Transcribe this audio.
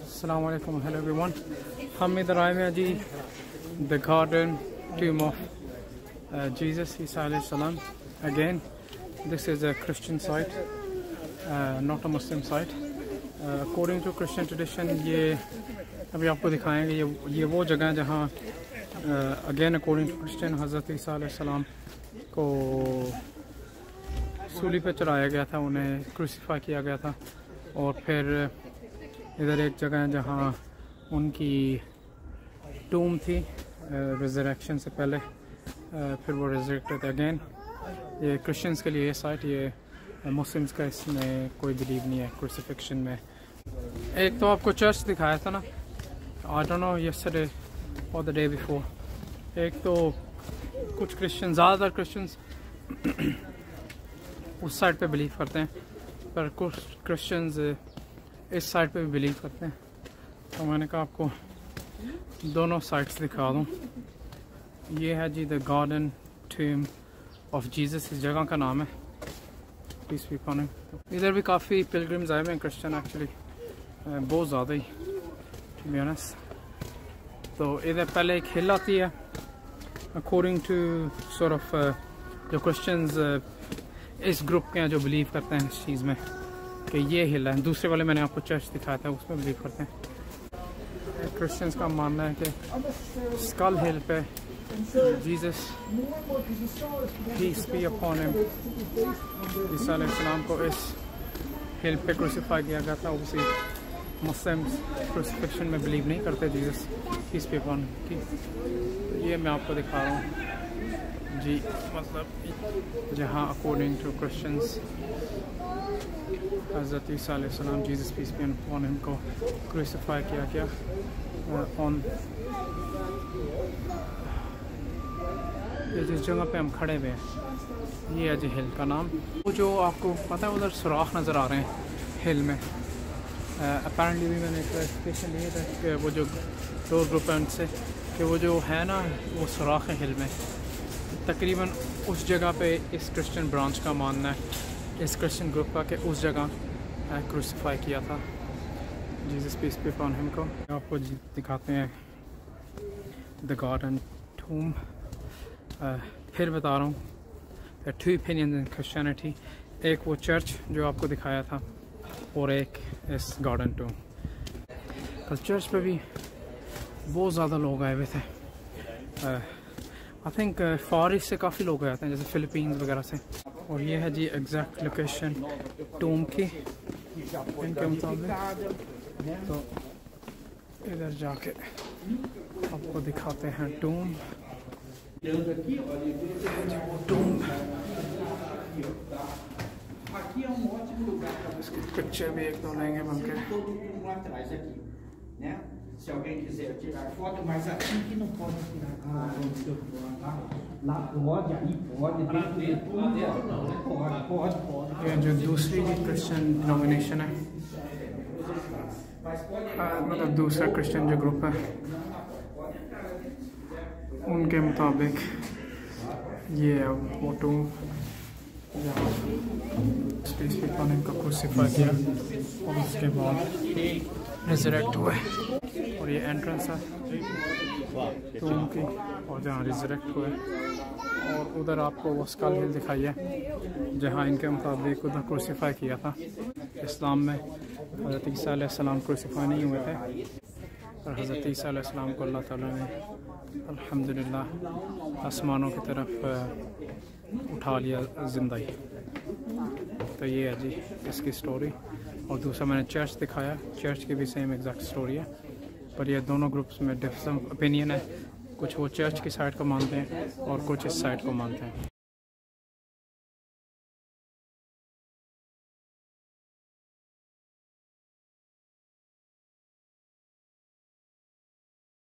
अस्सलाम वालेकुम, hello everyone. हम इधर आए हैं जी the garden tomb of Jesus Isa alayhi salam. Again, this is a Christian site, not a Muslim site. According to Christian tradition, ये अभी आपको दिखाएंगे ये वो जगह है जहाँ again according to Christian हज़रत ईसा अलैहि सलाम को सूली पे चढ़ाया गया था, उन्हें क्रूसीफाई किया गया था। और फिर इधर एक जगह है जहाँ उनकी टूम थी रिजरेक्शन से पहले, फिर वो रिजरेक्टेड अगेन। ये क्रिश्चियंस के लिए ये साइट, ये मुस्लिम्स का इसमें कोई बिलीव नहीं है क्रूसीफिक्शन में। एक तो आपको चर्च दिखाया था ना, आई डोंट नो यस्टरडे और द डे बिफोर। एक तो कुछ क्रिश्चियन, ज़्यादातर क्रिश्चियंस उस साइड पे बिलीव करते हैं, पर कुछ क्रिश्चियंस इस साइड पे भी बिलीव करते हैं। तो मैंने कहा आपको दोनों साइड्स दिखा दूँ। ये है जी the garden tomb of Jesus, इस जगह का नाम है। Peace be upon him. इधर भी काफ़ी पिलग्रिम्स आए हुए हैं क्रिश्चियन, एक्चुअली बहुत ज़्यादा ही, टू बी ऑनेस्ट। तो इधर पहले एक हिल आती है, अकॉर्डिंग टू सॉर्ट ऑफ जो क्रिश्चियंस इस ग्रुप के हैं जो बिलीव करते हैं इस चीज़ में कि ये हिल है। दूसरे वाले मैंने आपको चर्च दिखाया था, उसमें बिलीव करते हैं। क्रिश्चियंस का मानना है कि स्कल हिल पे Jesus peace be upon him Isa अलैहि सलाम को इस हिल पे क्रूसीफाई किया गया था। उसी मुस्लिम्स क्रूसीफिक्शन में बिलीव नहीं करते Jesus peace be upon him की। तो ये मैं आपको दिखा रहा हूँ जी, मतलब जहाँ अकॉर्डिंग टू क्रिश्चियंस हज़रत ईसा अलैहि सलाम Jesus peace be upon him को क्रूसीफाई किया गया ऑन ये जिस जगह पे हम खड़े हुए हैं, ये है जी हिल का नाम। वो जो आपको पता है उधर सुराख नज़र आ रहे हैं हिल में, अपेरेंटली भी मैंने क्लैरिफिकेशन लिया था कि वो जो डोर ग्रुप है उनसे कि वो जो है ना वो सुराख है हिल में। तकरीबन उस जगह पे इस क्रिश्चियन ब्रांच का मानना है, इस क्रिश्चियन ग्रुप का, कि उस जगह क्रूसीफाई किया था Jesus peace be upon him को। आपको दिखाते हैं द गार्डन टूम। फिर बता रहा हूँ टू ओपिनियंस इन क्रिश्चियनिटी, एक वो चर्च जो आपको दिखाया था और एक इस गार्डन टूम। कल चर्च पे भी बहुत ज़्यादा लोग आए हुए थे। आई थिंक फॉर ईस्ट से काफ़ी लोग आए थे, जैसे फिलीपींस वगैरह से। और ये है जी एग्जैक्ट लोकेशन टूम की इनके मुताबिक। तो इधर जाके आपको दिखाते हैं टूम। इसकी पिक्चर भी एक दो लेंगे बनके। Se alguém quiser tirar foto, mas aqui que não pode tirar. Lá pode, aí pode, dentro não, né? Pode. ये जो दूसरी क्रिश्चियन डिनोमिनेशन है, मतलब दूसरा क्रिश्चियन जो ग्रुप है, उनके मुताबिक ये है वो टूम जहाँ स्पेस पे पाने का क्रूसीफाई किया और उसके बाद रिजरेक्ट हुए। और ये एंट्रेंस है टूम की, और जहाँ रिजरेक्ट हुए। और उधर आपको वो स्कल हिल दिखाई है जहाँ इनके मुताबिक उधर क्रूसीफाई किया था। इस्लाम में हज़रत ईसा अलैहि सलाम क्रूसीफाई नहीं हुए थे, और हज़रत ईसा अलैहि सलाम को अल्लाह ताला ने अल्हम्दुलिल्लाह आसमानों की तरफ उठा लिया ज़िंदा ही। तो ये है जी इसकी स्टोरी। और दूसरा मैंने चर्च दिखाया, चर्च की भी सेम एग्जैक्ट स्टोरी है, पर ये दोनों ग्रुप्स में डिफरेंट ओपिनियन है। कुछ वो चर्च की साइड को मानते हैं और कुछ इस साइड को मानते हैं।